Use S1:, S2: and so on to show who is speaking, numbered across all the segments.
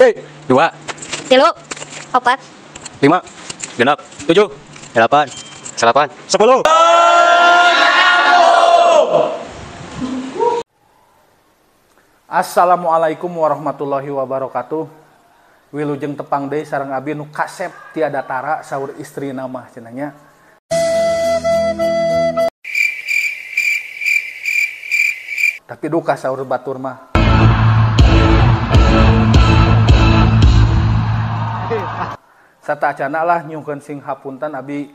S1: 2,
S2: 3, 4,
S1: 5, 6, 7, 8, 9, 10.
S3: Assalamualaikum warahmatullahi wabarakatuh. Wilujeng tepang deui sareng abi nu kasep tiada tara saur istri nama cenanya. Tapi duka saur batur mah. Satacana lah nyungkeun sing hapunten abi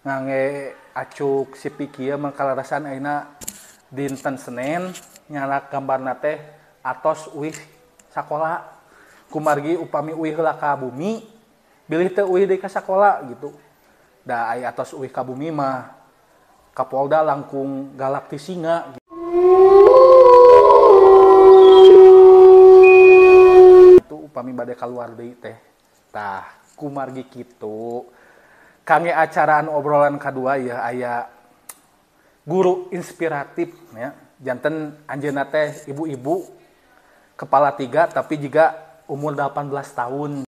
S3: ngangge acuk sipi kieu mangkalarasan ayeuna dinten Senin nyana gambarna teh atos uih sakola kumargi upami uih heula ka bumi bilih teu uih deui ka sakola gitu. Da aya atos uih ka bumi mah Kapolda langkung galak ti singa gitu upami bade kaluar deui teh. Tah kumargi kitu kangge acaraan obrolan kadua ya aya guru inspiratif ya janten anjeunna teh ibu-ibu kepala 3 tapi juga umur 18 tahun.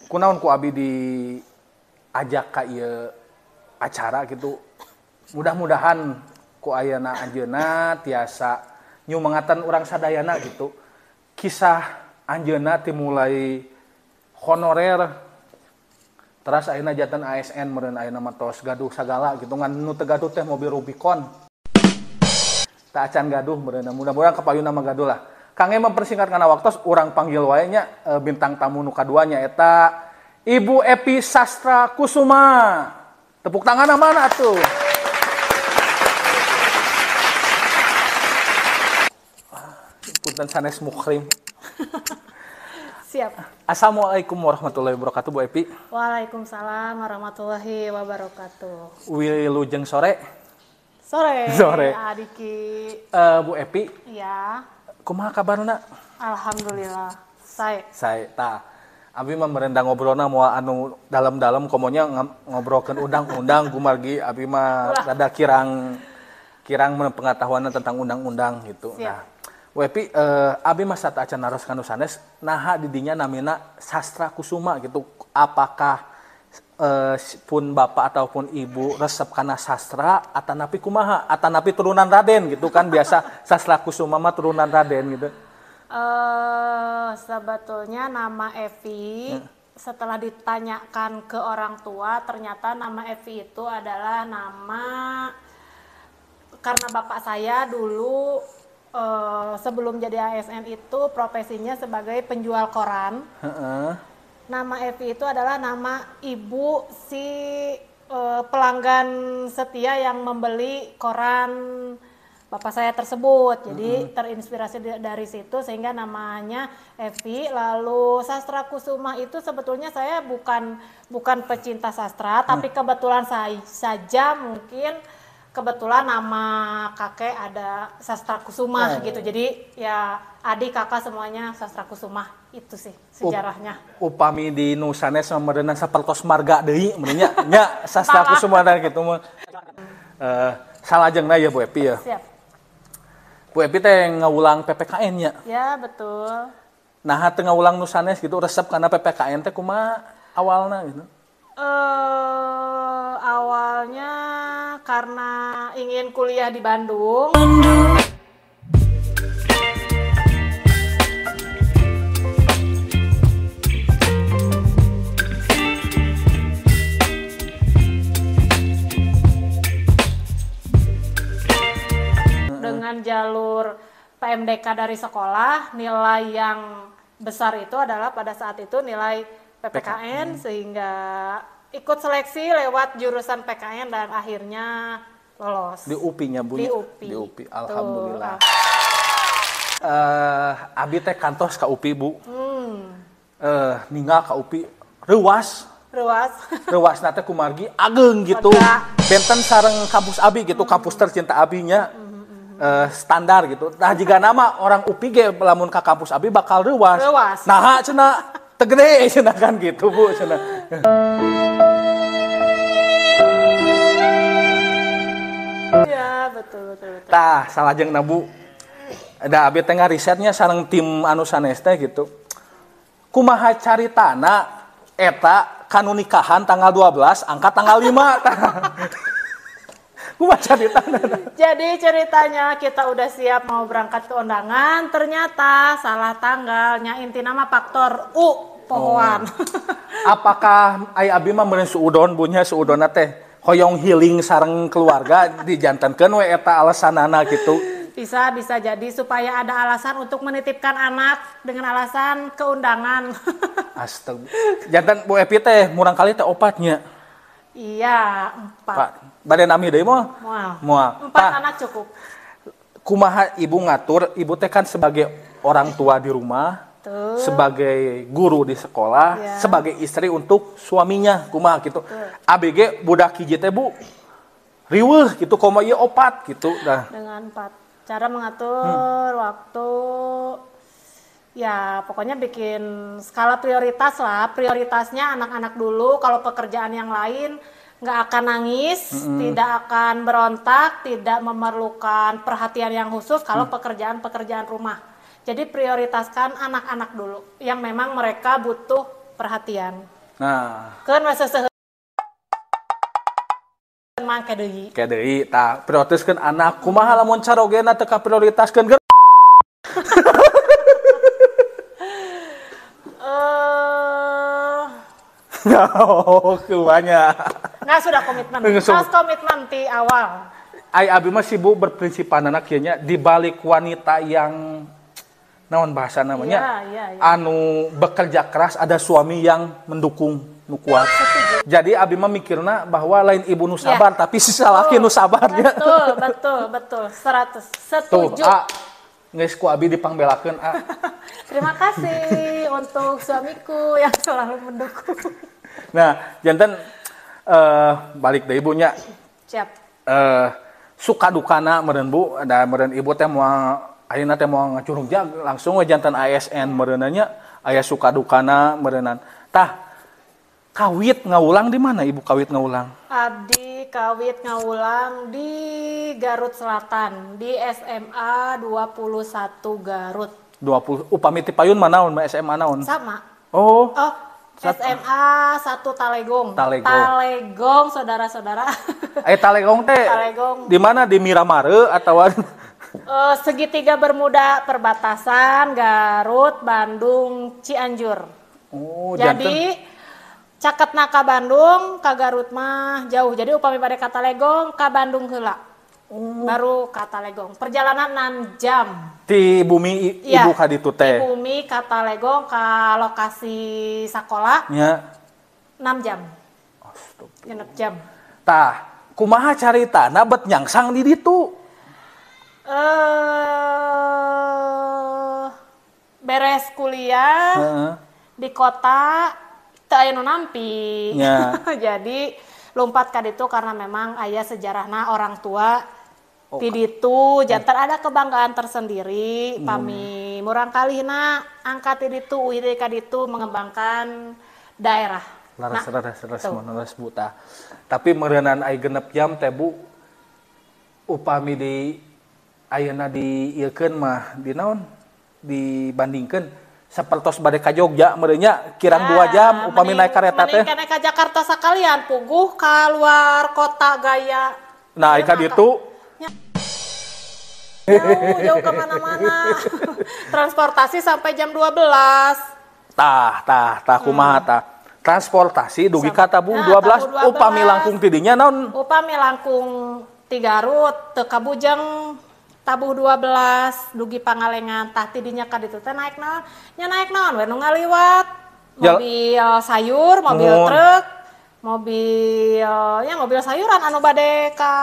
S3: Kunaon ku abi diajak ka ieu acara gitu. Mudah-mudahan ku ayeuna anjeunna tiasa nyumengatan urang sadayana gitu. Kisah anjeunna dimulai honorer teras ayeuna janten ASN meureun ayeuna mah tos gaduh sagala gitu ngan nu teu gaduh teh mobil Rubicon. Teu acan gaduh meureun mudah-mudahan kapayuna mah gaduh lah. Kangge mempersingkat kana waktos urang panggil wae nya bintang tamu nu kaduanya eta Ibu Epi Sastra Kusuma. Tepuk tangan mana atuh? Punten sanes mukhrim.
S2: siap.
S3: Assalamualaikum warahmatullahi wabarakatuh Bu Epi.
S2: Waalaikumsalam warahmatullahi wabarakatuh.
S3: Wilujeng sore.
S2: Sore. Adiki.
S3: Bu Epi.
S2: Iya.
S3: Kumaha kabarna?
S2: Alhamdulillah.
S3: Saya abi mah merendang ngobrolna moal anu dalam-dalam komonya ngobrolkeun undang-undang kumargi abi mah rada kirang pengetahuan tentang undang-undang gitu.
S2: Siap.
S3: Nah, Wepi abi mah sataacan naros kanu sanes naha di dinya namina Sastra Kusuma gitu. Apakah pun bapak ataupun ibu resep kana sastra atanapi kumaha? Atanapi turunan Raden gitu kan biasa Sastra Kusuma mah turunan Raden gitu.
S2: Sebetulnya nama Evi setelah ditanyakan ke orang tua ternyata nama Evi itu adalah nama karena bapak saya dulu sebelum jadi ASN itu profesinya sebagai penjual koran. Nama Evi itu adalah nama ibu si pelanggan setia yang membeli koran bapak saya tersebut. Jadi terinspirasi dari situ sehingga namanya Evi. Lalu Sastra Kusuma itu sebetulnya saya bukan pecinta sastra, tapi kebetulan saja mungkin kebetulan nama kakek ada Sastra Kusuma gitu. Jadi ya adik kakak semuanya Sastra Kusuma. Itu sih sejarahnya.
S3: Upami di nu sanes meureunna sapertos marga deui meureunnya nya Sastra Kusuma dan kitu mah. Salajengna ya Bu Epi ya.
S2: Siap.
S3: Bu Epi teh ngawulang PPKN nya.
S2: Ya, betul.
S3: Nah, teu ngawulang nu sanes gitu resep kana PPKN teh kumaha awalna gitu.
S2: Awalnya karena ingin kuliah di Bandung. Dengan jalur PMDK dari sekolah, nilai yang besar itu adalah pada saat itu nilai PPKN sehingga ikut seleksi lewat jurusan PKN dan akhirnya lolos.
S3: Di UPI-nya Bu.
S2: Di UPI.
S3: Alhamdulillah. Abi teh kantos ka UPI Bu. Ninggal ka UPI reuas nate kumargi ageng gitu. Benten sareng kampus abi gitu, kampus tercinta abinya. Standar gitu. Nah jika nama orang UPI ge lamun ka kampus abi bakal reuas. Nah cenah teu gede cenah kan gitu Bu cenah.
S2: Iya, betul. betul.
S3: Tah salajeng Bu. Da abi teh ngarisetnya sareng tim anu sanes teh gitu. Kumaha caritana eta kanu nikahan tanggal 12 angkat tanggal 5 tah. Kumaha caritana?
S2: Jadi ceritanya kita udah siap mau berangkat ke undangan, ternyata salah tanggalnya. Intina mah faktor pohoan.
S3: Apakah ai abi mah meureun suudon bunya suudonna teh hoyong healing sareng keluarga dijantankeun we eta alasanana gitu.
S2: Bisa jadi supaya ada alasan untuk menitipkan anak dengan alasan keundangan.
S3: Astaga. Jantan Bu Epi teh murang kali teh opatnya.
S2: Iya, 4.
S3: Pak, bade nami deui moal?
S2: Moal. 4 anak cukup.
S3: Kumaha ibu ngatur? Ibu teh kan sebagai orang tua di rumah,
S2: Tuh.
S3: sebagai guru di sekolah,
S2: Ya.
S3: sebagai istri untuk suaminya, kumaha gitu. ABG budak hiji teh Bu. Riweuh gitu komo ieu opat gitu dah.
S2: Dengan 4. Cara mengatur waktu, ya pokoknya bikin skala prioritas lah. Prioritasnya anak-anak dulu, kalau pekerjaan yang lain nggak akan nangis, tidak akan berontak, tidak memerlukan perhatian yang khusus kalau pekerjaan-pekerjaan rumah. Jadi prioritaskan anak-anak dulu, yang memang mereka butuh perhatian.
S3: Nah,
S2: Keun masa mangke deui.
S3: kayak deui tah prioritaskeun anak. Kumaha lamun carogena teu kaprioritaskeun ge? Oh, kuanya.
S2: Nggak sudah komitmen. Harus komitmen di awal.
S3: Ai abi mah sibuk berprinsipan anak kieu nya di balik wanita yang naon bahasa namanya?
S2: Iya.
S3: Anu bekerja keras ada suami yang mendukung nu kuat. Jadi abi mah mikirna bahwa lain ibu nu sabar tapi si salaki nu sabarnya.
S2: Betul. 100.
S3: Tuh,
S2: Setuju.
S3: geus ku abi dipangbelakeun
S2: Terima kasih untuk suamiku yang selalu mendukung.
S3: Nah, jantan balik deui ibunya.
S2: Siap.
S3: Suka dukana meureun Bu, ada meureun ibu teh moal ayeuna teh moal ngacurug jag langsung we jantan ASN meureunanya aya suka dukana meureunan. Tah kawit ngaulang di mana ibu kawit ngaulang?
S2: Abdi kawit ngaulang di Garut Selatan di SMA 21 Garut.
S3: 20 upami ti payun manaon SMA naon?
S2: Sama.
S3: Oh,
S2: SMA 1 Talegong.
S3: Talegong,
S2: saudara-saudara.
S3: Talegong teh.
S2: Talegong.
S3: Di mana di Miramare atawa
S2: segitiga bermuda perbatasan Garut, Bandung, Cianjur.
S3: Oh,
S2: Jadi caketna ka Bandung, ka Garut mah jauh. Jadi upami bade ka Talegong, ka Bandung heula. Baru ka Talegong. Perjalanan 6 jam.
S3: Ti bumi ibu ka ditu teh.
S2: Di bumi ka Talegong ka lokasi sakola
S3: Nya.
S2: 6 jam.
S3: Astaga.
S2: Genep jam.
S3: Tah, kumaha caritana bet nyangsang di ditu?
S2: Beres kuliah di kota teu aya nu nampi.
S3: Ya.
S2: Jadi lompat ka ditu karena memang aya sejarahna orang tua di ditu jantan ada kebanggaan tersendiri pami murang kalihna angkat di ditu uide ka ditu mengembangkan daerah.
S3: Laras buta. Tapi meureunan ai genep jam teh Bu. Upami di ayeuna di ieukeun mah di naon? Dibandingkeun sapertos bade ka Jogja meureunya kirang 2 jam upami naik kareta teh.
S2: Mending naik ka Jakarta sakalian puguh ka luar kota gaya.
S3: Nah, ka ditu
S2: Jauh kemana-mana. Transportasi sampai jam 12.
S3: Tah kumaha tah. Transportasi dugi ka tabung 12 upami langkung ti dinya naon?
S2: Upami langkung ti Garut teu ka Bujeng tabuh 12 dugi Pangalengan tah ti dinya ka ditu teh naik naon? Nya naik naon we nu ngaliwat. Mobil sayur, mobil truk, mobil sayuran anu bade ka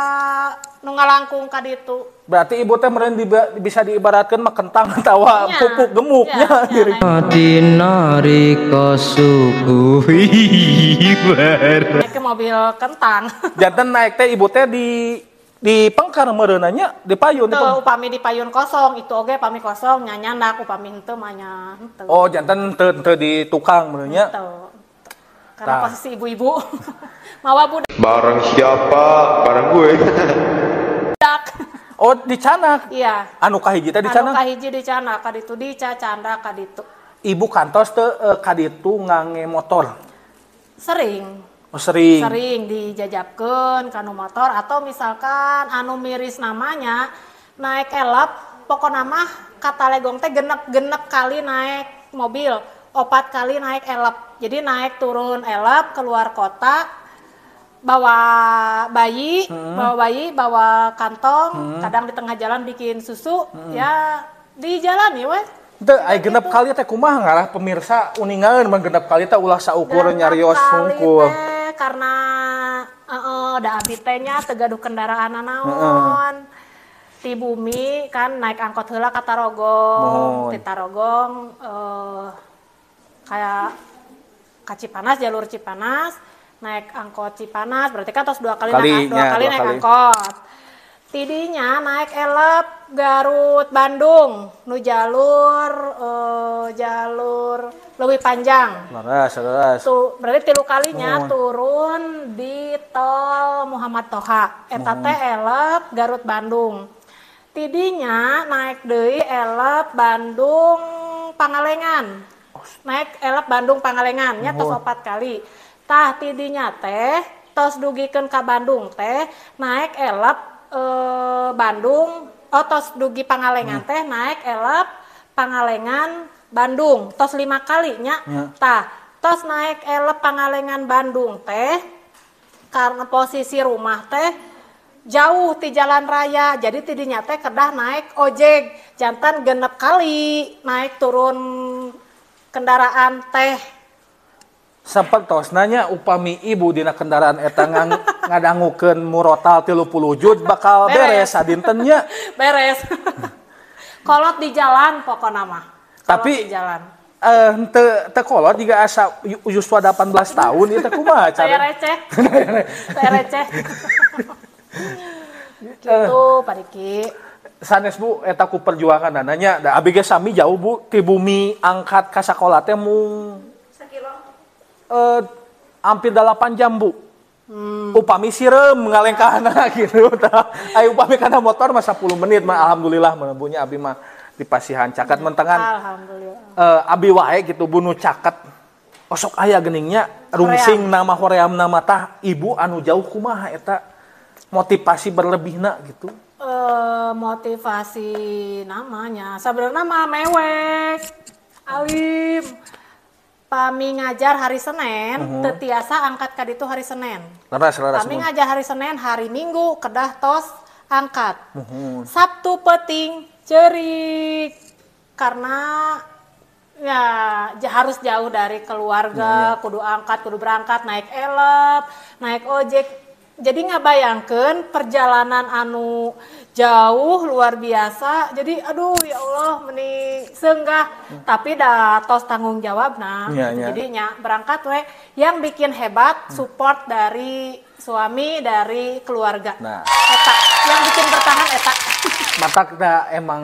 S2: nu ngalangkung ka ditu.
S3: Berarti ibu teh meureun bisa diibaratkeun mah kentang atawa pupuk gemuknya diri.
S4: Dinari kasukuhi
S2: Naik ke mobil kentang.
S3: Janten naik teh ibu teh di pengkar meureunanya di payun
S2: Tuh upami di payun kosong itu oge pami kosong nyanyandak upami henteu mah nya henteu.
S3: Oh, janten teu di tukang meureunnya.
S2: Karena posisi ibu-ibu mawa budak.
S5: Barang siapa? Barang gue.
S3: Oh, di Canak.
S2: Iya.
S3: Anu kahiji teh di
S2: Anu
S3: Canak.
S2: kahiji di Canak, kaditu di Cacanda kaditu.
S3: Ibu kantos teh kaditu ngange motor.
S2: Sering.
S3: Oh, sering.
S2: Sering dijajabkeun kanu motor atau misalkan anu miris namanya naik elep pokokna mah ka Talegong teh genep kali naik mobil, 4 kali naik elep. Jadi naik turun elep keluar kota bawa bayi, bawa kantong, kadang di tengah jalan bikin susu, ya di jalan ya weh.
S3: Teu aya genep kali teh kumaha ngarah pemirsa uningan mun genep kali teh ulah saukur nyarios hungkul.
S2: Karena da abdi teh nya teu gaduh kendaraan naon. Di bumi kan naik angkot heula ka Tarogong, di Tarogong kayak ka Cipanas, jalur Cipanas, naik angkot Cipanas, berarti kan tos dua kali naik angkot. Tidinya naik elep Garut Bandung, nu jalur leuwih panjang.
S3: Laras.
S2: Tuh, berarti 3 kalinya turun di tol Muhammad Toha. Eta teh elep Garut Bandung. Tidinya naik deui elep Bandung Pangalengan. Naik elep Bandung Pangalengan nya tos 4 kali. Tah tidinya teh tos dugikeun ka Bandung teh naik elep Bandung tos dugi Pangalengan teh naik elep Pangalengan Bandung tos 5 kali nya. Tah tos naik elep Pangalengan Bandung teh karena posisi rumah teh jauh di jalan raya, jadi tidinya teh kedah naik ojek jantan genep kali naik turun kendaraan teh.
S3: Sampai tos nanya upami ibu dina kendaraan eta ngadangukeun murotal 30 jut bakal beres sadintennya.
S2: Beres. Kolot di jalan pokokna mah.
S3: Tapi
S2: di jalan.
S3: Teu kolot juga asa yuswa 18 tahun ieu teh kumaha cara?
S2: Saya receh. Gitu Pak Diki.
S3: Sanes Bu eta ku perjuangan nanya da abi ge sami jauh Bu ti bumi angkat ka sakola teh mung sakilo hampir 8 jam Bu. Upami sireum ngalengkahna gitu tah. Aya upami kana motor mah 10 menit mah alhamdulillah menempuhnya abi mah di Pasihan caket mentengan.
S2: Alhamdulillah.
S3: Abi wae gitu Bu nu caket. Osok aya geuningnya rungsing nama hoream nama tah ibu anu jauh kumaha eta motivasi berlebihna gitu.
S2: Motivasi namanya sebenarnya mah mewek alim pami ngajar hari Senin tetiasa angkat ka ditu hari Senin.
S3: Laras
S2: Pami ngajar hari Senin, hari Minggu kedah tos angkat. Sabtu peting cerik karena ya harus jauh dari keluarga, kudu angkat, kudu berangkat, naik elep, naik ojek. Jadi ngabayangkeun perjalanan anu jauh luar biasa. Jadi aduh ya Allah meni seunggah tapi da tos tanggung jawab jadinya berangkat we yang bikin hebat support dari suami dari keluarga.
S3: Nah,
S2: eta yang bikin bertahan eta.
S3: matak da emang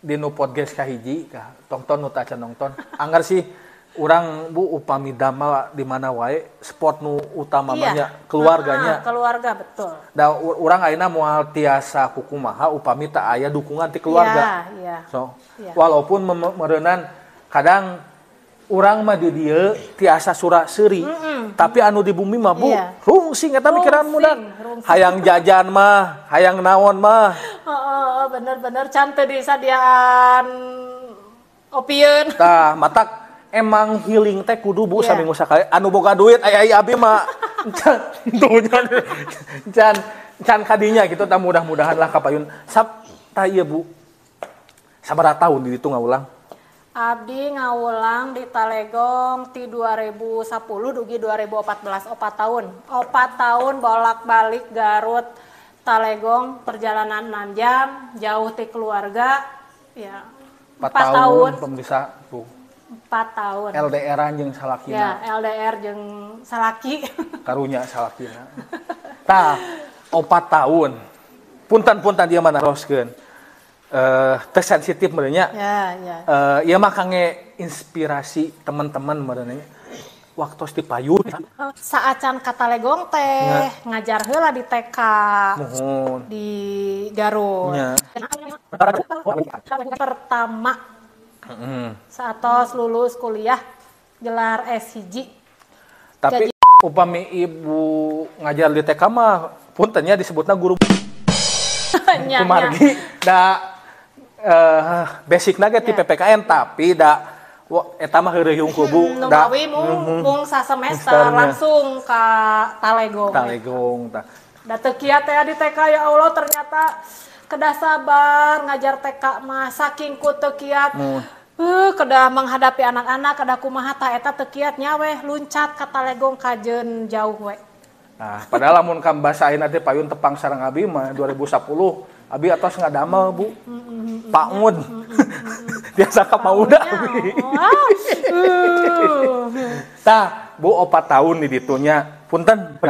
S3: di nu podcast kahiji ka tongton nu teu acan nongton. Anggar sih urang Bu upami damel di mana wae sport nu utamanya keluarganya.
S2: Keluarga betul.
S3: Da urang ayeuna moal tiasa kukumaha upami teu aya dukungan ti keluarga.
S2: Iya.
S3: So, walaupun meureunnan kadang urang mah di dieu tiasa sura seuri. Tapi anu di bumi mah Bu, rungsing eta mikiran muda. Hayang jajan mah, hayang naon mah.
S2: Heeh, bener-bener can teu disadiaan opieun.
S3: Tah, matak emang healing teh kudu Bu saminggu sakali anu boga duit aya abi mah can kadinya gitu tah mudah-mudahan lah kapayun tah ieu Bu sabaraha taun di ditu ngaulang
S2: abdi ngaulang di Talegong ti 2010 dugi 2014 4 tahun bolak-balik Garut Talegong perjalanan 6 jam jauh ti keluarga ya
S3: 4 tahun pemirsa Bu
S2: 4 tahun.
S3: LDR-an jeung salakina.
S2: Ya, LDR jeung salaki.
S3: Karunya salakina. Tah, 4 tahun. Punten-punten dia mana roskeun. Teh sensitif merenya.
S2: Ya.
S3: Ieu mah kangge inspirasi teman-teman merenya. waktu di payun.
S2: Saacan katalegong teh ngajar heula di TK
S3: Mohon.
S2: di Garut.
S3: Nya.
S2: Pertama saatos lulus kuliah gelar S1.
S3: Tapi upami ibu ngajar di TK mah puntennya disebutnya guru kumargi da basic nage ti PPKN tapi da eta mah heureuh ku Bu
S2: da mung sasemester langsung ka Talegong
S3: tah
S2: da teu kieu teh di TK ya Allah ternyata kedah sabar ngajar TK mah saking ku teu kiat kedah menghadapi anak-anak kedah kumaha tah eta teu kiat nya weh luncat ka Talegong kajeun jauh we.
S3: Nah, padahal lamun kam basahin teh payun tepang sareng abi mah 2010 abi atos ngadamel Bu. Pak Mud. Biasa ka Pauda. Tah, Bu 4 tahun di ditu nya. Punten.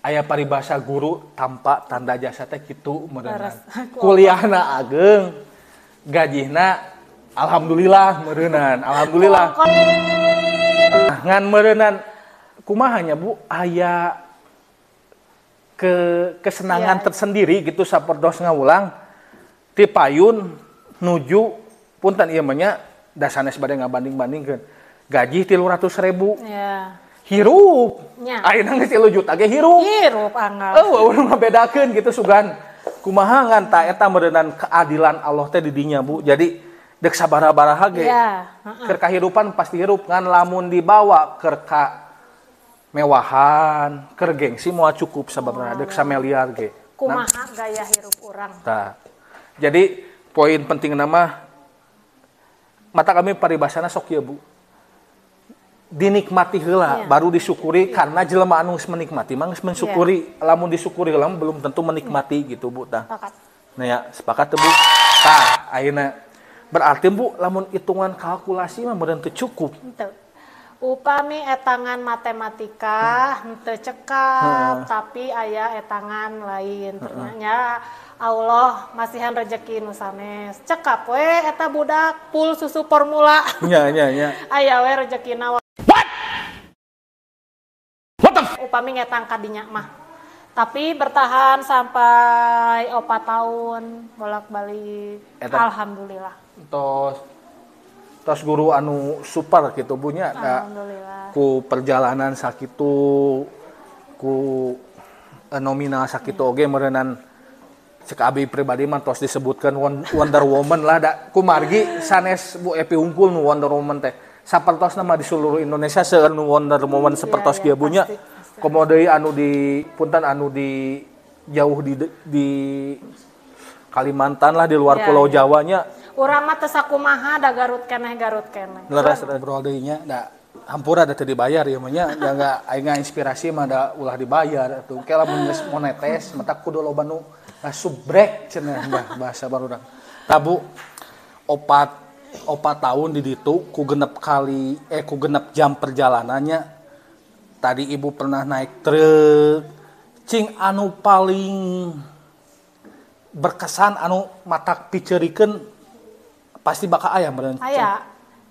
S3: Aya paribasa guru tanpa tanda jasa teh kitu meureunna. Kuliahna ageng. Gajihna alhamdulillah meureunnan. Alhamdulillah. Ngan meureunnan kumaha nya Bu aya kesenangan tersendiri gitu sapertos ngawulang ti payun nuju punten ieu mah nya da sanes bade ngabanding-bandingkeun gaji 300.000 hirup ayeuna geus 3 juta ge hirup
S2: anggal
S3: urang ngabedakeun gitu sugan kumaha ngan ta eta meureunnan keadilan Allah teh di dinya Bu jadi dek sabaraha ge keur kahirupan pasti hirup ngan lamun dibawa keur ka mewahan, keur gengsi moal cukup sababna deuk sameliar ge.
S2: Kumaha gaya hirup urang.
S3: Tah. Jadi poin pentingna mah mata kami paribasana sok ieu Bu. Dinikmati heula baru disyukuri karena jelema anu geus menikmati mah geus mensyukuri. Lamun disyukuri heula belum tentu menikmati gitu Bu tah.
S2: Sepakat.
S3: Nah ya, sepakat teh Bu. Tah, ayeuna berarti Bu lamun hitungan kalkulasi mah meureun teu cukup.
S2: Henteu. Upami etangan matematika henteu cekap tapi aya etangan lain ternyata Allah masihan rezeki nu sanes cekap we eta budak pul susu formula
S3: Nya
S2: aya we rezekina
S3: What the
S2: upami ngetang kadinya mah tapi bertahan sampai 4 tahun bolak-balik alhamdulillah
S3: tos guru anu super gitu bunya ku perjalanan sakitu ku nominal sakitu oge meureunnan cek abi pribadi mah tos disebutkan Wonder Woman lah da ku margi sanes Bu Epi unggul nu Wonder Woman teh sapertosna mah di seluruh Indonesia seueur nu Wonder Woman sapertos kieu bunya komo deui anu di punten anu di jauh di Kalimantan lah di luar Pulau Jawa nya
S2: urang mah teu sakumaha da Garut keneh
S3: leres ngobrol deui nya da hampura da teu dibayar ieu mah nya da enggak aing inspirasi mah da ulah dibayar atuh ke lamun geus monetes mata kudu loba nu subrek cenah bahasa barudak tabu 4 tahun di ditu ku genep jam perjalanannya tadi ibu pernah naik truk cing anu paling berkesan anu matak piceurikeun pasti bakal aya meureun.
S2: Aya.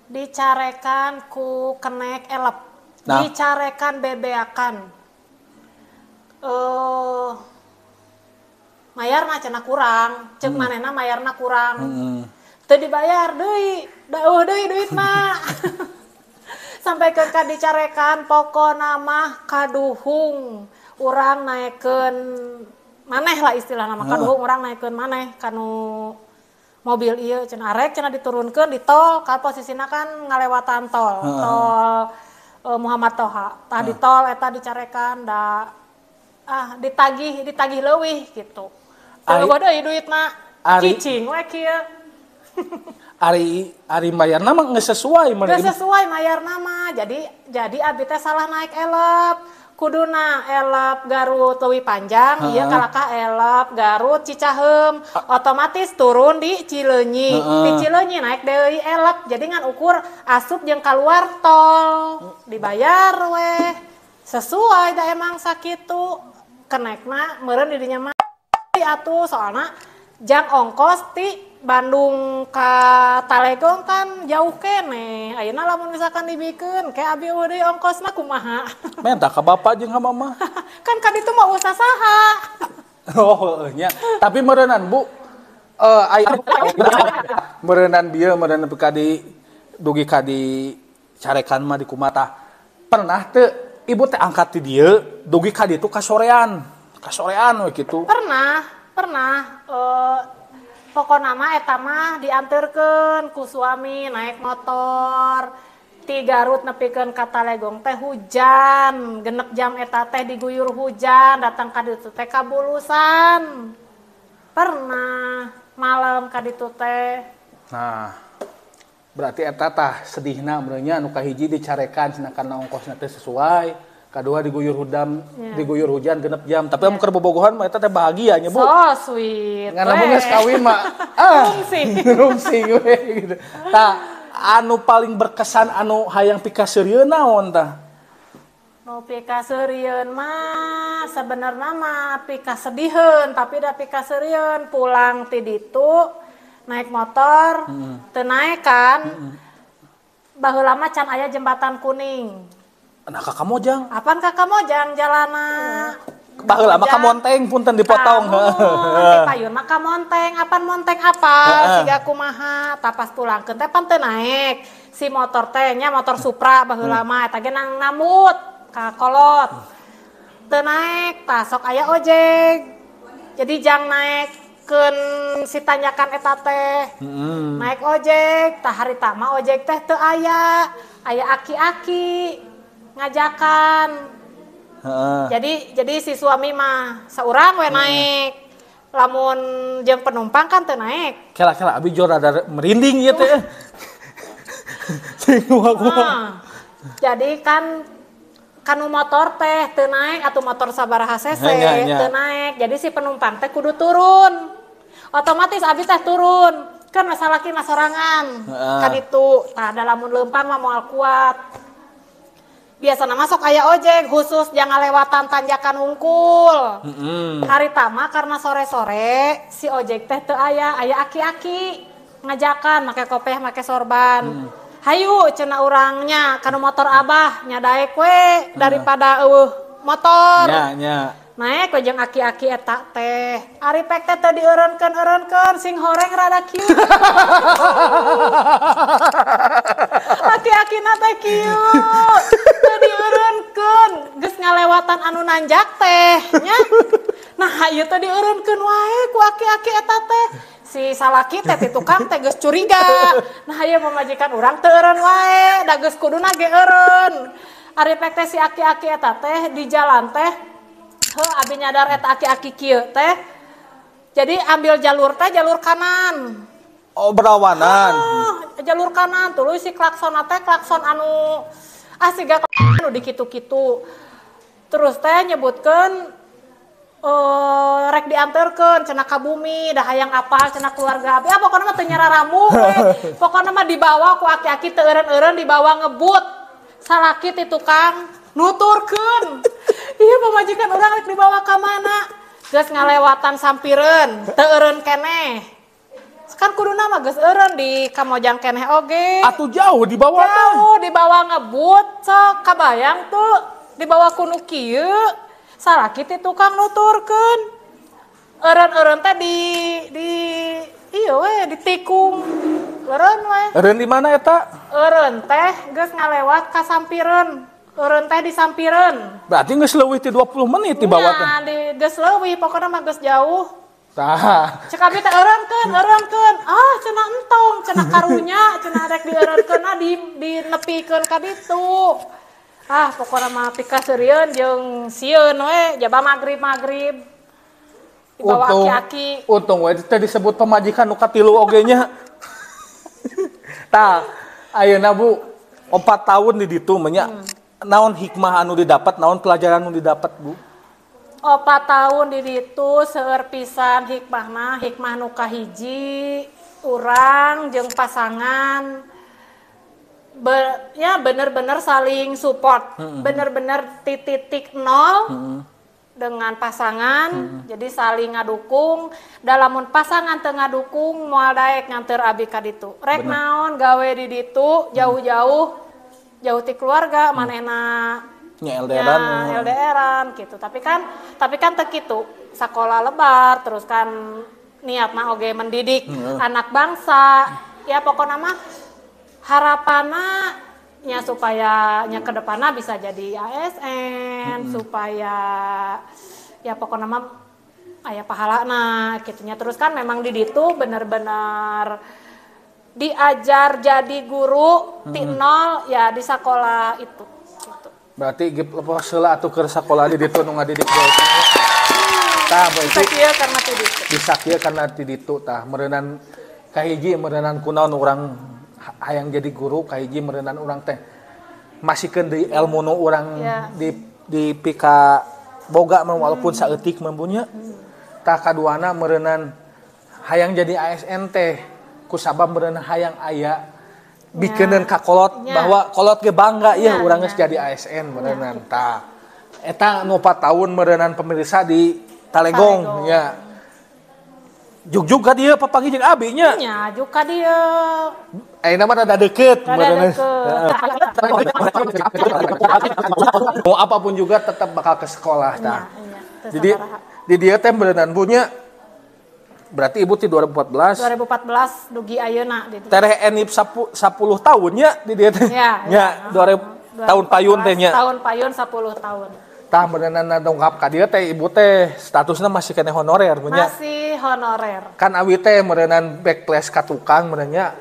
S2: Dicarekan ku kenek elep. Nah. Dicarekan bebeakan. Mayarna cenah kurang, ceuk manehna mayarna kurang. Teu dibayar deui, dauh deui duit mah. Sampai ke dicarekan pokona mah kaduhung urang naekeun maneh lah istilahna mah kaduhung urang naekeun maneh kanu mobil ieu cenah arek cenah diturunkeun di tol ka posisina kan ngalewatan tol Muhammad Toha tah di tol eta dicarekan da ditagih leuwih gitu teu deui duitna cicing we kieu ari mayarna mah geus sesuai mayarna mah jadi abi teh salah naik elep kuduna elep Garut leuwih panjang ieu kalaka elep Garut Cicaheum otomatis turun di Cileunyi di Cileunyi naik deui elep jadi ngan ukur asup jeung kaluar tol dibayar weh sesuai da emang sakitu kenekna meureun di dinya mah atuh soalna jang ongkos ti Bandung ka Talegong kan jauh kene. Ayeuna lamun misalkan dibikeun kayak abi deui ongkosna kumaha?
S3: Minta ka bapak jeung ka mama.
S2: Kan ka ditu mah usah saha.
S3: Oh, nya. Tapi meureunnan Bu, meureunnan bieu meureunnan kadi dugi kadi carekan mah di kumata. Pernah teu ibu teh angkat ti dieu dugi ka ditu kasorean we kitu.
S2: Pernah. Pokona mah eta mah dianterkeun ku suami naik motor ti Garut nepikeun ka Talegong teh hujan, genep jam eta teh diguyur hujan, datang ka ditu teh kabulusan. Pernah malam ka ditu teh.
S3: Nah, berarti eta tah sedihna meureunnya anu kahiji dicarekan cenah karena ongkosna teh sesuai. Kadua diguyur hujan genep jam. Tapi anu keur bobogohan mah eta teh bahagia nya, Bu.
S2: So sweet.
S3: Ngan mun geus kawin mah rungsing we gitu. Tah, anu paling berkesan anu hayang pikaseurieun naon tah?
S2: Nu pikaseurieun mah sebenarnya mah pikasediheun, tapi da pikaseurieun pulang ti ditu naik motor, teu naek kan. Baheula mah can aya jembatan kuning.
S3: Nah, ka Kamojang.
S2: Apaan ka Kamojang jalana?
S3: Baheula mah ka Monteng punten dipotong.
S2: Di payun mah ka Monteng, apaan Monteng apa? Siga kumaha, tapas pulangkeun teh pan teu naek. Si motor teh nya motor Supra baheula mah eta ge nang namut ka kolot. Teu naek, tah sok aya ojek. Jadi jang naekkeun si tanjakan eta teh. Naik ojek, tah harita mah ojek teh teu aya. Aya aki-aki ngajakan. Jadi si suami mah saurang we naik. Lamun jeung penumpang kan teu naik.
S3: Kela-kela abi jor rada merinding ieu teh.
S2: Jadi kan kanu motor teh teu naik atuh motor sabaraha cc teu naik. Jadi si penumpang teh kudu turun. Otomatis abi teh turun. Kan masalahna sorangan. Kan itu tah da lamun leumpang mah moal kuat. Biasana masuk aya ojek khusus jangan lewatan tanjakan hungkul. Harita mah karena sore-sore si ojek teh teu aya aki-aki ngajakan make kopeh make sorban. Hayu cenah urangnya kanu motor Abah nya daek we daripada motor. Nya. Naek we jeung aki-aki eta teh. Ari pek teh teu dieureunkeun sing horeng rada kieu. Aki-akina teh kieu. Teu dieureunkeun, geus ngalewatan anu nanjak teh nya. Nah, ieu teh dieureunkeun wae ku aki-aki eta teh. Si salaki teh ti tukang teh geus curiga. Nah, ieu pamajikan urang teu eureun wae, da geus kuduna ge eureun. Ari pek teh si aki-aki eta teh di jalan teh abi nyadar eta aki-aki kieu teh. Jadi ambil jalur teh jalur kanan.
S3: Oh, berawanan.
S2: Jalur kanan tuluy si klaksona teh klakson anu siga anu dikitu-kitu. Terus teh nyebutkeun rek dianterkeun cenah ka bumi, da hayang apal cenah keluarga abi. Pokona mah teu nyararamu we. Pokona mah dibawa ku aki-aki teu eureun-eureun dibawa ngebut. Salaki ti tukang nuturkeun. Iya pamajikan urang rek dibawa ka mana? Geus ngalewatan sampireun, teu eureun keneh. Kan kuduna mah geus eureun di Kamojang keneh oge.
S3: Atuh jauh dibawa teh.
S2: Jauh dibawa ngebut, sok kabayang tuh dibawa ku nu kieu. Salaki ti tukang nuturkeun. Eureun-eureun teh di ieu we ditikung. Eureun we.
S3: Eureun di mana eta?
S2: Eureun teh geus ngalewat ka sampireun. Eureun teh di sampireun.
S3: Berarti geus leuwih ti 20 menit dibawa teh.
S2: Nah, geus leuwih pokona mah geus jauh.
S3: Tah.
S2: Cek abi teh eureunkeun. Cenah entong, cenah karunya, cenah rek dieureunkeunna dinepikeun ka ditu. Pokona mah pikaseurieun jeung sieun we jaba magrib. Dibawa aki-aki.
S3: Untung we teh disebut pamajikan nu katilu oge nya. Tah, ayeuna Bu 4 tahun di ditu mah nya. Naon hikmah anu didapat, naon pelajaran anu didapat, Bu?
S2: 4 tahun di ditu seueur pisan hikmah nu kahiji urang jeung pasangan bener-bener saling support. Bener-bener titik nol dengan pasangan, jadi saling ngadukung. Dalamun pasangan teu ngadukung moal daek nganteur abi ka ditu. Rek naon gawe di ditu jauh-jauh jauh ti keluarga manehna
S3: nya LDRan
S2: LDRan gitu. Tapi kan teu kitu. Sakola lebar terus kan niatna oge mendidik anak bangsa. Ya pokoknya mah harapana nya supaya nya ke depanna bisa jadi ASN supaya ya pokoknya mah aya pahalana gitunya. Terus kan memang di ditu bener-bener diajar jadi guru ti nol ya di sekolah itu gitu.
S3: Berarti lepas heula atuh keur sakola di ditu nu ngadidik bae. Tah
S2: Bisa kieu karena ti ditu.
S3: bisa kieu karena di ditu tah meureunnan kahiji meureunnan kunaon urang hayang jadi guru, kahiji meureunnan urang teh masihkeun deui ilmu nu urang di pika boga walaupun saeutik mempunya. Tah kaduana meureunnan hayang jadi ASN teh kusabab meureunnan hayang aya bikeuneun ka kolot bahwa kolot ge bangga ieu urang geus jadi ASN meureunnan. Tah eta nu 4 tahun meureunnan pemirsa di Talegong nya. Jugjug ka dieu papagi jeung abi nya.
S2: Nya juk ka dieu.
S3: Ayeuna mah rada deukeut meureunnan. Mau apapun juga tetap bakal ke sekolah tah. Jadi di dieu teh meureunnan punya berarti ibu ti 2014
S2: dugi ayeuna di ditu.
S3: tereh enip 10 tahun nya di dieu teh. Nya 2000 tahun payun teh nya.
S2: Tahun payun 10 tahun.
S3: Tah meureunnan dongkap ka dieu teh ibu teh statusna masih kene honorer punya.
S2: Masih honorer.
S3: Kan awi teh meureunnan backplace ka tukang meureunnya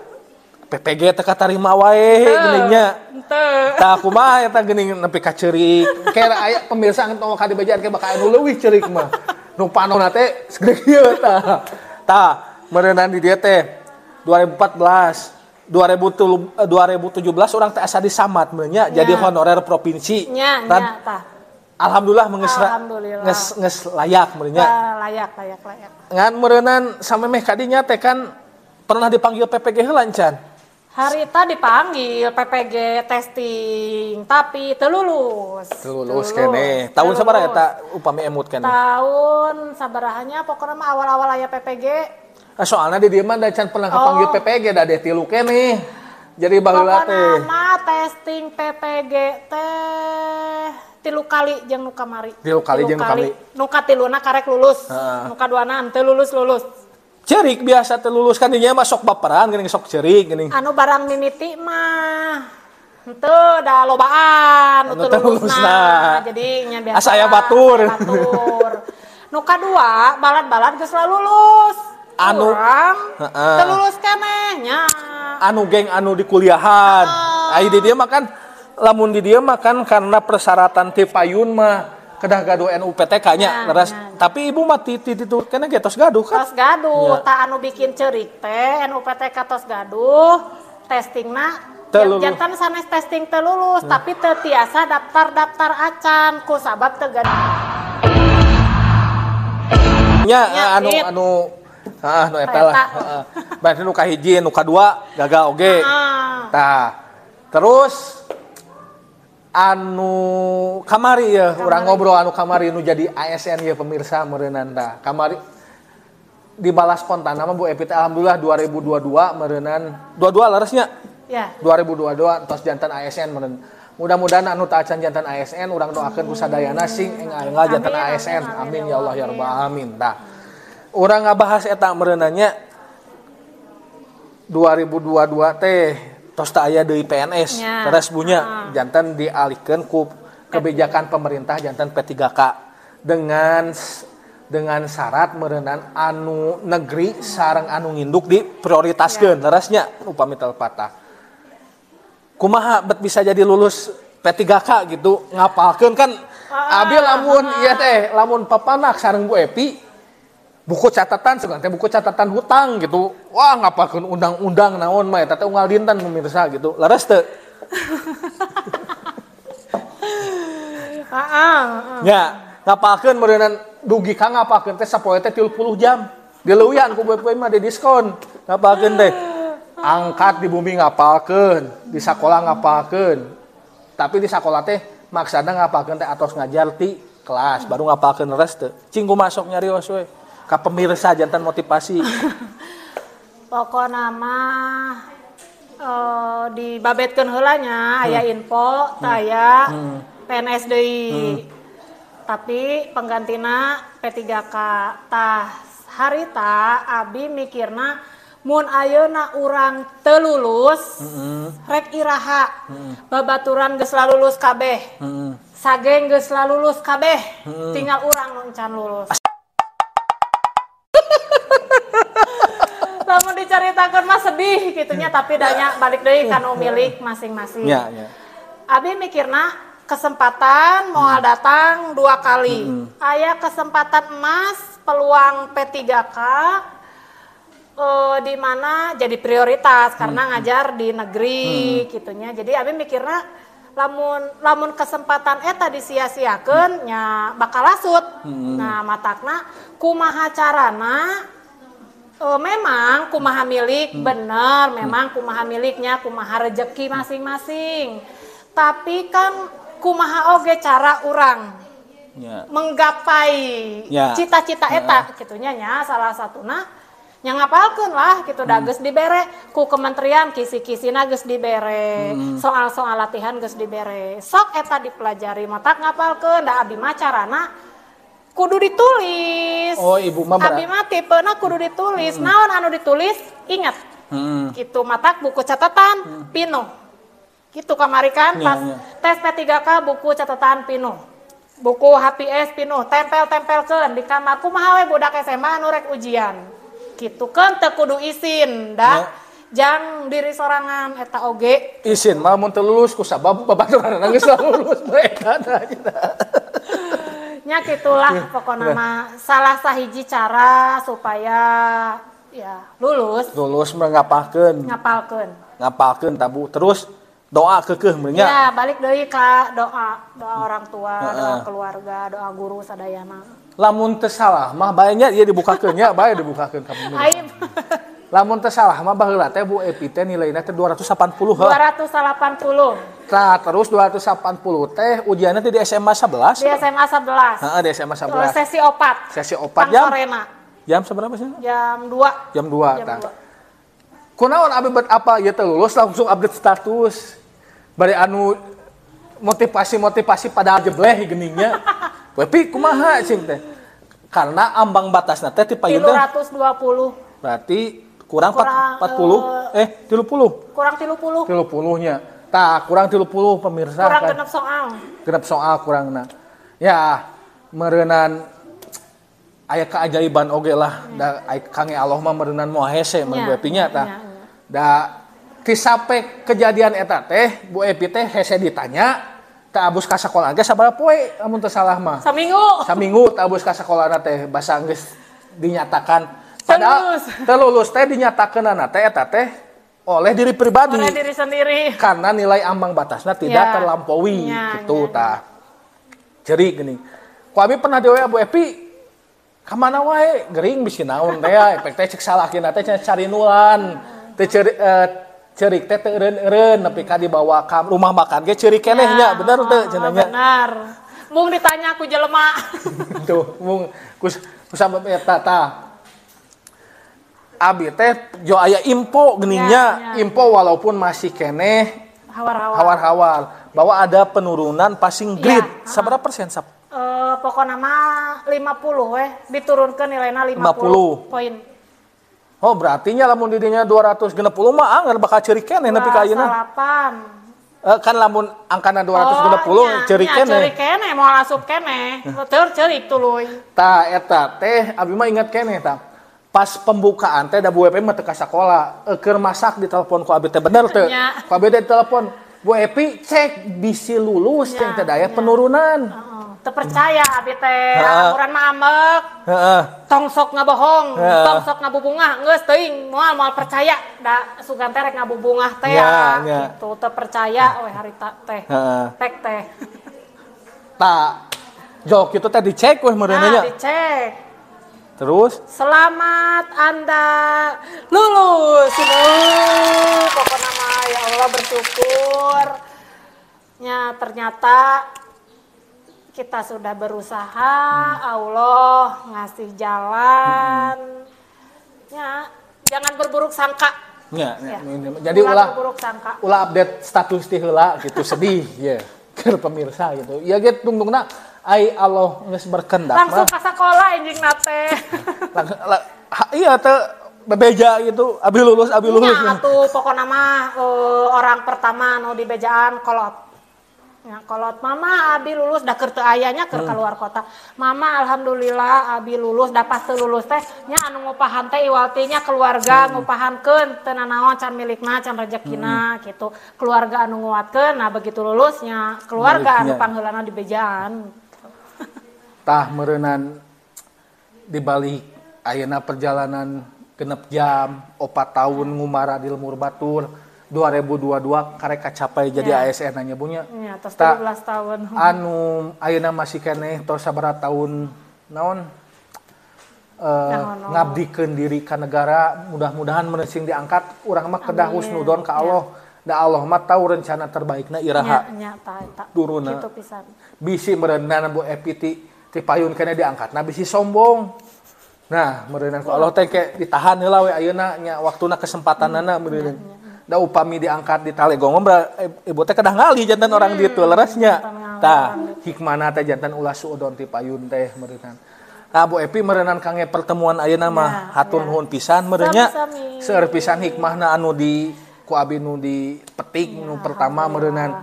S3: PPG teh katarima wae geuning nya.
S2: Henteu.
S3: Tah kumaha eta geuning nepi ka ceurik. Kira aya pemirsa ngan ka dibajaan ke bakal anu leuwih ceurik mah. Nu panonna teh segede kieu tah. Tah meureunnan di dieu teh 2017 orang teh asa disamat meureunnya jadi honorer provinsi.
S2: Nya tah.
S3: Alhamdulillah geus layak meureunnya.
S2: Layak.
S3: Ngan meureunnan samemeh ka dinya teh kan pernah dipanggil PPG heula encan.
S2: Harita dipanggil PPG testing tapi teu lulus.
S3: Lulus kene. Tahun sabaraha eta upami emut kene?
S2: Tahun sabaraha pokoknya mah awal-awal aya PPG.
S3: Soalnya di dieu mah da can pernah kapanggil PPG da deh 3 kene. Jadi baheula teh.
S2: Pokona mah testing PPG teh 3 kali jeung nu kamari.
S3: 3 kali jeung nu kamari.
S2: Nu katiluna karek lulus. Nu kaduana teu lulus.
S3: Cerik biasa teu lulus kan dinya mah sok baperan geuning sok cerik geuning.
S2: Anu barang mimiti mah henteu da lobaan nu teu lulusna. Jadi nya biasa.
S3: Asa aya batur.
S2: Nu kadua balad-balad geus lulus.
S3: Anu
S2: teu lulus keneh nya.
S3: Anu geng anu di kuliahan. Ai di dieu mah kan lamun di dieu mah kan karena persyaratan ti payun mah kedah gaduh NUPTK-nya leres. Tapi ibu mah ti kene ge tos gaduh kan.
S2: Tos gaduh, tah anu bikin ceurik teh NUPTK tos gaduh, testingna jantan sanes testing teu lulus, tapi teu tiasa daftar acan ku sabab teu gaduh.
S3: Nya anu eta lah. Berarti nu kahiji, nu kadua gagal oge. Tah. Terus anu kamari ya urang ngobrol anu kamari nu jadi ASN ya pemirsa meureunnan tah. Kamari dibalas kontan nama Bu Epi alhamdulillah 2022 meureunnan 22 leresnya. Ya. 2022 tos jantan ASN meureun. Mudah-mudahan anu teu acan jantan ASN urang doakeun ku sadayana sing enggal jantan ASN. Amin ya Allah ya rabbal alamin. Tah. Urang ngabahas eta meureunannya 2022 teh tos teu aya deui PNS. Teres bunya jantan dialihkeun ku kebijakan pemerintah jantan P3K dengan syarat meureunnan anu negeri sareng anu nginduk diprioritaskeun leresnya upami telepatah. Kumaha bet bisa jadi lulus P3K gitu ngapalkeun kan abi lamun ieu teh lamun papanak sareng Bu Epi buku catatan segan teh buku catatan hutang gitu. Wah, ngapalkeun undang-undang naon mah eta teh unggal dinten pemirsa gitu. Leres teu? Nya, ngapalkeun meureunnan dugi ka ngapalkeun teh sapoe teh 30 jam. Dileuyan ku poe mah di diskon. Ngapalkeun teh. Angkat di bumi ngapalkeun, di sakola ngapalkeun. Tapi di sakola teh maksana ngapalkeun teh atos ngajar ti kelas baru ngapalkeun res teu. Cing ku masuk nyarios we. Ka pemirsa jantan motivasi.
S2: Pokona mah dibabetkeun heula nya aya info aya PNS deui. Tapi penggantina P3K tah harita abi mikirna mun ayeuna urang teu lulus rek iraha babaturan geus lulus kabeh sageng geus lulus kabeh tinggal urang nu encan lulus. Lamun dicaritakeun mah sedih gitunya tapi danya balik deui ka nu milik masing-masing.
S3: Ya.
S2: Abi mikirna kesempatan moal datang 2 kali. Aya kesempatan emas peluang P3K di mana jadi prioritas karena ngajar di negeri gitunya. Jadi abi mikirna lamun kesempatan eta disia-siakeun nya bakal lasut. Nah, matakna kumaha carana memang kumaha milik bener, memang kumaha miliknya, kumaha rezeki masing-masing. Tapi kan kumaha oge cara urang menggapai cita-cita eta gitunya nya salah satuna nya ngapalkeun lah gitu da geus dibere ku kementerian kisi-kisina geus dibere soal-soal latihan geus dibere sok eta dipelajari matak ngapalkeun da abi mah carana kudu ditulis.
S3: Oh, ibu mah
S2: abi mah tipena kudu ditulis. Naon anu ditulis ingat gitu matak buku catatan pino gitu kamari kan pas tes P3K buku catatan pino buku HPS pino tempel-tempelkeun di kamar kumaha we budak SMA anu rek ujian gitu kan teu kudu isin da jang diri sorangan eta oge
S3: isin mah mun teu lulus ku sabab babaturan geus lulus eta
S2: nya gitulah pokona mah salah sahiji cara supaya ya lulus
S3: mah ngapalkeun tabu terus doa keukeuh meunya.
S2: Ya, balik deui ka doa orang tua, doa keluarga, doa guru sadayana.
S3: Lamun teu salah mah bae nya ieu dibukakeun nya, bae dibukakeun ka pemirsa.
S2: Aib.
S3: Lamun teu salah mah baheula teh Bu Epi teh nilaina teh 280 heuh.
S2: 280.
S3: Tah, terus 280 teh ujiannya teh di SMA 11.
S2: Di SMA 11.
S3: Heeh, di SMA 11.
S2: Sesi opat.
S3: Sesi opat jam.
S2: Sorena.
S3: Jam seberapa sih?
S2: Jam 2.
S3: Jam 2 tah. Kunaon abi bet apa ieu teh lulus langsung update status. Bari anu motivasi pada jebleh geuningnya. Tapi kumaha cing teh? Karena ambang batasna teh ti payun teh
S2: 320.
S3: Berarti kurang 40 30.
S2: Kurang 30.
S3: 30-nya. Tah, kurang 30 pemirsa
S2: kurang
S3: kan.
S2: genep soal.
S3: Genep soal kurangna. Ya, meureunnan aya keajaiban oge lah da Kang Allah mah meureunnan moal hese mun Bu Epi nya tah. Da kisape kejadian eta teh Bu Epi teh hese ditanya teh abus ka sakola ge sabaraha poe amun teu salah mah. Saminggu teh abus ka sakolana teh basa geus dinyatakan padahal teu lulus teh dinyatakeunana teh eta teh oleh diri pribadi.
S2: Oleh diri sendiri.
S3: Karena nilai ambang batasna tidak terlampaui gitu tah. Cerik geuning. Ku abi pernah di WA Bu Epi kamana wae gering bisi naon teh efek teh cek salahkeun teh cari nulan teh cerik teh teu eureun nepi ka dibawa ka rumah makan ge ceurik keneh nya bener teu cenah nya.
S2: Benar. Mung ditanya ku jelema.
S3: Tuh mung ku sabab eta tah. Abi teh jo aya info geuningnya, info walaupun masih keneh hawar-hawar bahwa ada penurunan passing grade. Sabaraha persen sap?
S2: Pokoknya mah 50 weh diturunkan nilainya 50 poin.
S3: Oh berarti nya lamun didinya 260 mah anggar bakal ceurik keneh nepi ka ayeuna. Kan lamun angkana 260 ceurik keneh.
S2: Ceurik keneh moal asup keneh. Teu ceurik tuluy.
S3: Tah eta teh abi mah inget keneh tah. Pas pembukaan teh da Bu Epi mah teu ka sakola. Keur masak ditelepon ku abi teh bener teu. Ku abi teh ditelepon, "Bu Epi cek bisi lulus jeung teh daya penurunan."
S2: Terpercaya abi teh laporan mah ambek tong sok ngabohong tong sok ngabubungah geus teuing moal percaya da sugan teh rek ngabubungah teh gitu terpercaya we harita teh tek teh
S3: tah jok kitu teh dicek we meureunna nya
S2: dicek
S3: terus
S2: selamat Anda lulus pokoknya mah ya Allah bersyukur nya ternyata kita sudah berusaha, Allah ngasih jalan. Ya, jangan berburuk sangka.
S3: Ya,
S2: Ya.
S3: jadi ulah
S2: berburuk sangka.
S3: update status ti heula gitu sedih ya ke pemirsa gitu. Ya gitu tungtungna ai Allah geus berkehendak
S2: Langsung ke sekolah anjing nate.
S3: Iya teh bebeja gitu, abi lulus.
S2: Nya atuh pokona mah orang pertama nu di bejaan kolot. Ya, kolot mama abi lulus da keur teu ayanya keur keluar kota. Mama alhamdulillah abi lulus da pas teu lulus teh nya anu ngupahan teh iwaltinya keluarga ngupahankeun teu nanaon can milikna can rezekina gitu. Keluarga anu nguatkeun nah begitu lulusnya keluarga anu pangheulana di bejaan.
S3: Tah meureunnan di balik ayeuna perjalanan genep jam 4 tahun ngumara di Lemur Batur 2022 karek kacapai jadi ASN nya punya.
S2: Ya, tos 17 tahun.
S3: Anu ayeuna masih keneh tos sabaraha tahun naon ngabdikeun diri ka negara, mudah-mudahan menesing diangkat urang mah kedah husnudon ka Allah. Da Allah mah tahu rencana terbaikna iraha.
S2: Nya eta.
S3: Turuna.
S2: Kitu pisan.
S3: Bisi merendan Bu Epi ti payun keneh diangkatna bisi sombong. Nah, meureunnan ku Allah teh ke ditahan heula we ayeuna nya waktuna kesempatanana meureunnan. Da upami diangkat di Talegong ibu teh kedah ngali jantan orang ditu leresnya. Tah, hikmahna teh jantan ulah suudon ti payun teh meureunnan. Nah, Bu Epi meureunnan kangge pertemuan ayeuna mah hatur nuhun pisan meureunnya. Seueur pisan hikmahna anu di ku abi nu dipetik nu pertama meureunnan.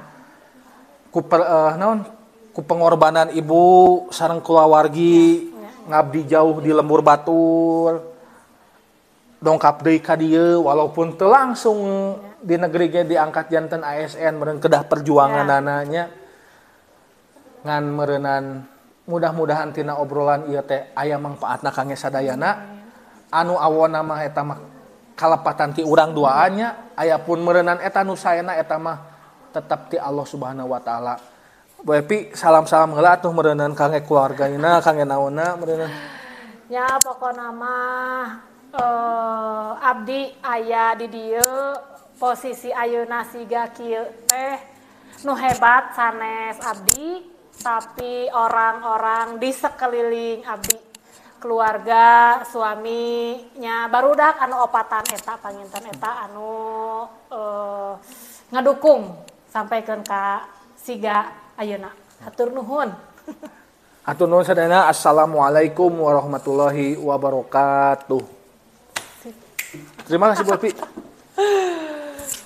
S3: Ku pengorbanan ibu sareng kulawargi ngabdi jauh di Lembur Batur. Dongkap deui ka dieu walaupun teu langsung di negeri ge diangkat janten ASN meureun kedah perjuangan ananya ngan meureunnan mudah-mudahan tina obrolan ieu teh aya mangpaatna kangge sadayana anu awona mah eta mah kalepatan ti urang duaannya aya pun meureunnan eta nu saena eta mah tetep ti Allah Subhanahu wa taala. Bu Epi salam-salam heula atuh meureunnan kangge keluargana kangge naonna meureunnan.
S2: Ya pokona mah abdi aya di dieu posisi ayeuna siga kieu teh nu hebat sanes abdi tapi orang-orang di sekeliling abdi keluarga suaminya barudak anu opatan eta panginten eta anu ngadukung sampaikeun ka siga ayeuna hatur nuhun.
S3: Hatur nuhun sadayana. Assalamualaikum warahmatullahi wabarakatuh. Terima kasih Bu Epi.